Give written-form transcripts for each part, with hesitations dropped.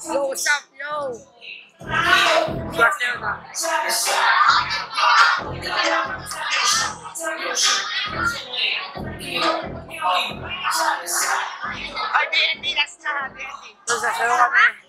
Yo, what's up, yo? What's there na? Ay, DND, last na, DND. Doon sa sayo kami.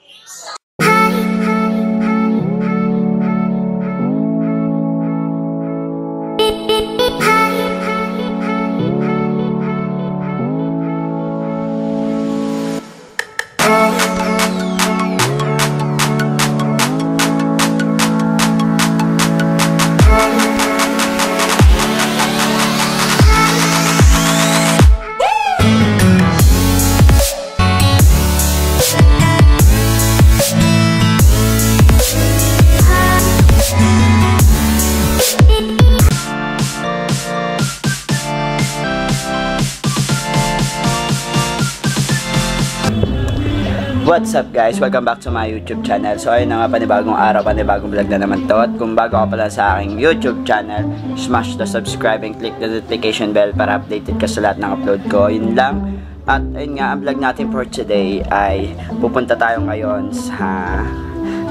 What's up guys? Welcome back to my YouTube channel. So ayun na nga, panibagong araw, panibagong vlog na naman to. At kung bago ka pala sa aking YouTube channel, smash the subscribe and click the notification bell para updated ka sa lahat ng upload ko. Yun lang. At ayun nga, ang vlog natin for today ay pupunta tayo ngayon sa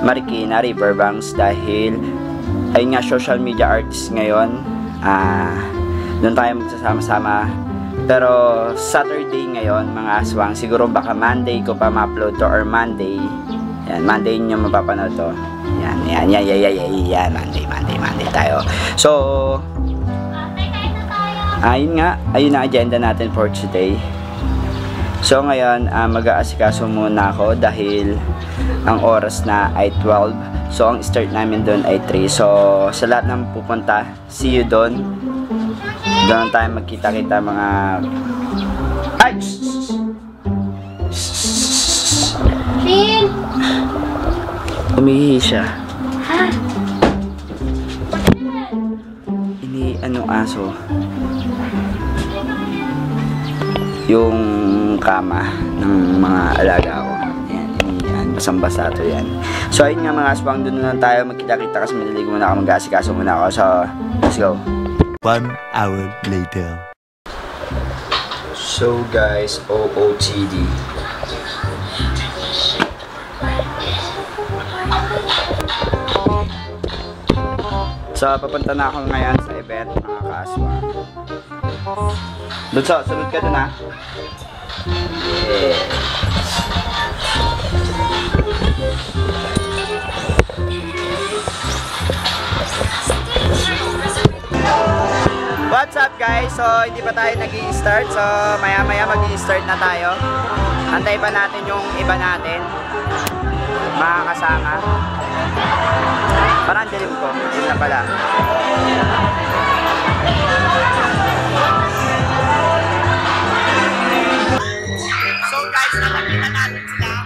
Marikina Riverbanks dahil ayun nga, social media artist ngayon. Doon tayo magsasama-sama. Pero Saturday ngayon mga aswang, siguro baka Monday ko pa ma-upload to or Monday. Yan, Monday nyo mapapanood to. Yan, Monday tayo. So, ayun nga, ayun ang agenda natin for today. So ngayon, mag-aasikaso muna ako dahil ang oras na ay 12. So ang start namin doon ay 3. So sa lahat ng pupunta, see you doon. Doon tayo magkita-kita mga... Ay! Shin! Umihi siya. Ha? Anong aso? Yung kama ng mga alaga ko. Yan, basang-basa to yan. So ayun nga mga aswang, doon na tayo magkita-kita kasi minaligo muna ako, mag-aasikaso muna ako. So, let's go. 1 hour later. So guys, OOTD. So papunta na ako ngayon sa event mga kaaswang. Dutso, sunod ka dun ha. Yeah. What's up guys? So hindi pa tayo nag-i-start. So maya maya mag-i-start na tayo. Antay pa natin yung iba natin, mga kasama. Parang dilim ko. Yun na pala. So guys, nakakita natin sila.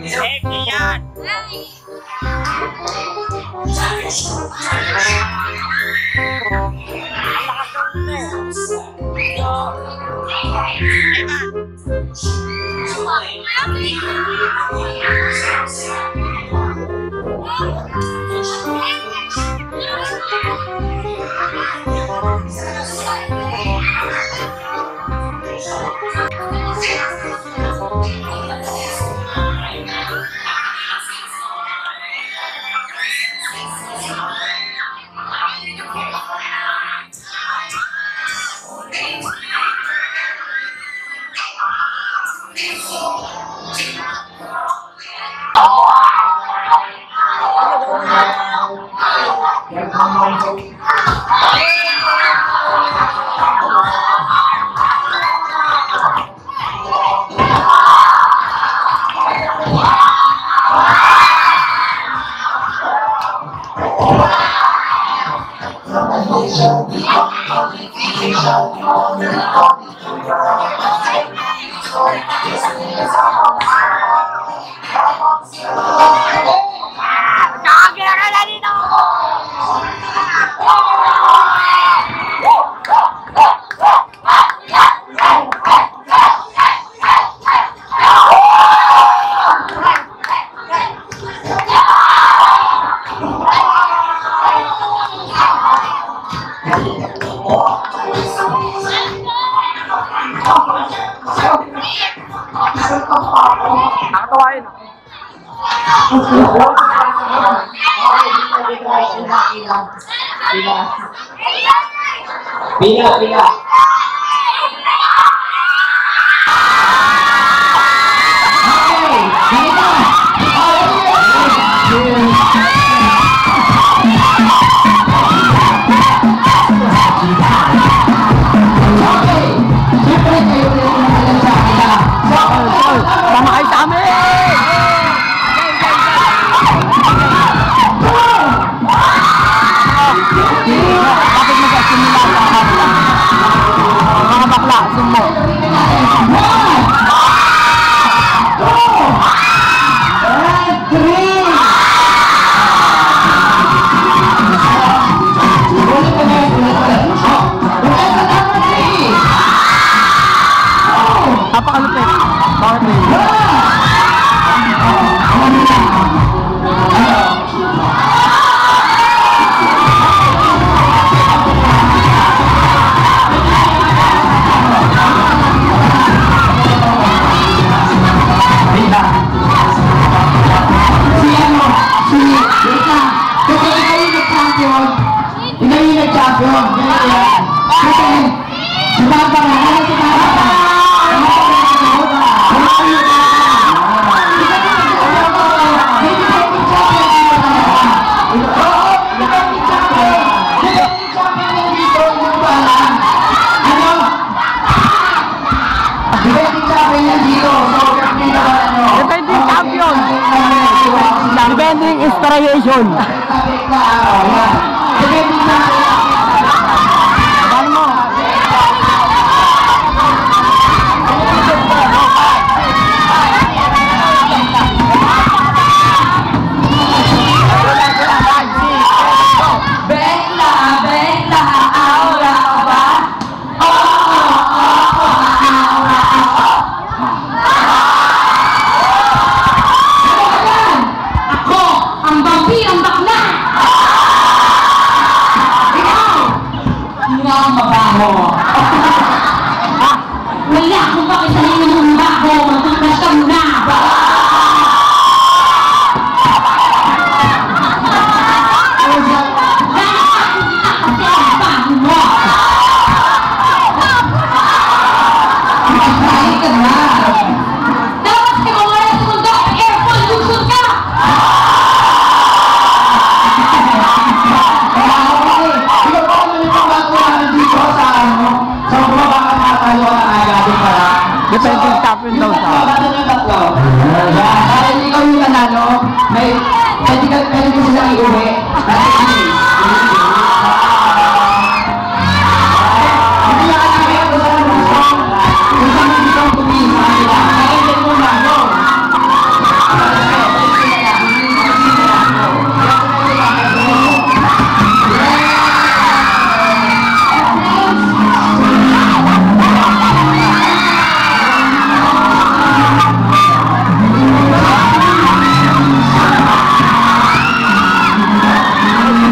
Safety yan! Nakatawa yun. Pila. Tama kayo sa amin! Bakit mag-asimula sa mga bakla? Sumo. Napakalupit. Bakit na Depending inspiration. Wala akong pakisalin ng bago, matutas ka muna. Depending tapin daw sa dahil ikaw yung nanalo, pwede ko silang iuwi. Hindi lang kami ako sa lusong. Kung saan mo gusto tumingin sa kanila, kaya hindi mo nalo.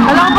Alam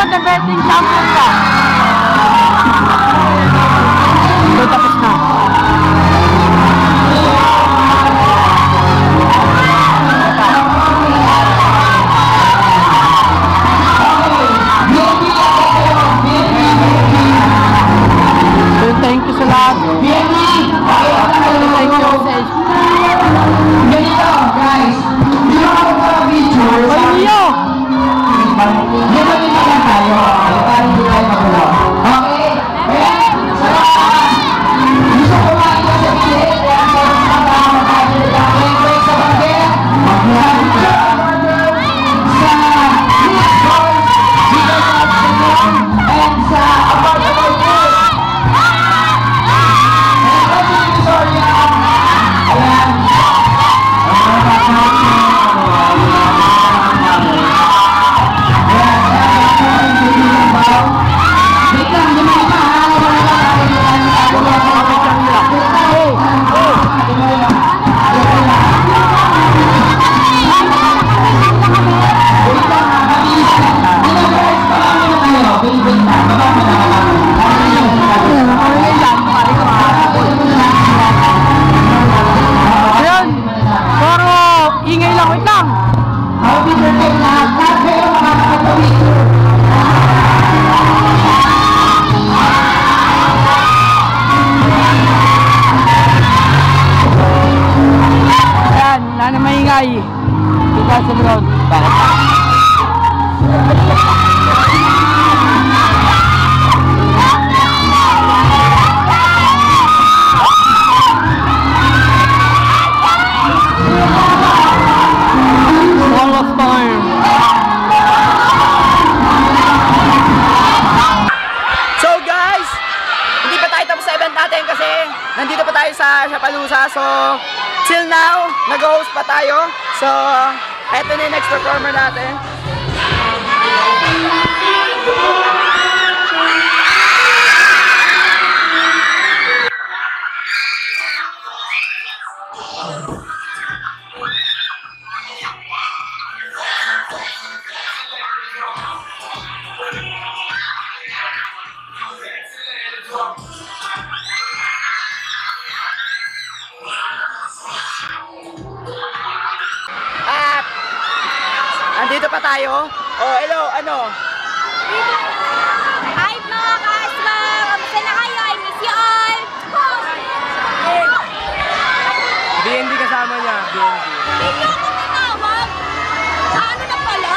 Tagaytay 2000 round. Wall of Fire. So guys, hindi pa tayo tapos sa event natin kasi nandito pa tayo sa Shapalooza. So, till now, nag-host pa tayo. So, eto na yung next performer natin. At andito pa tayo. Oh, hello, ano? Hi mga ka-asma! Kamusta na kayo? I miss you all! BNB kasama niya, BNB. Hindi ako tinawag! Ano na pala?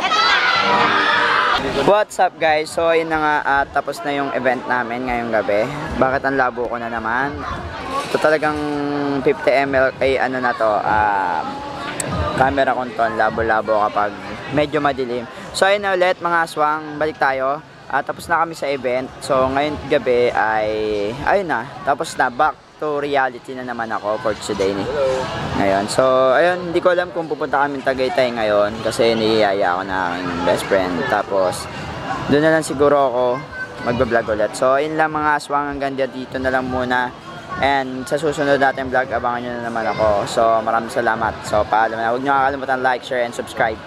Eto na! What's up guys? So yun na nga, tapos na yung event namin ngayong gabi. Bakit ang labo ko na naman? Ito talagang 50 ml ay ano na to, camera ko to, labo-labo kapag medyo madilim. So ayun na ulit mga aswang, balik tayo. Tapos na kami sa event. So ngayon gabi ay, ayun na, tapos na, back to reality na naman ako for today ni. Ngayon, so ayun, hindi ko alam kung pupunta kami Tagaytay ngayon kasi niyaya ako na aking best friend. Tapos doon na lang siguro ako magbablog ulit. So ayun lang mga aswang, hanggang dito na lang muna. And sa susunod natin vlog, abangan nyo na naman ako. So maraming salamat. So paalam na, huwag nyo kakalimutan like, share, and subscribe.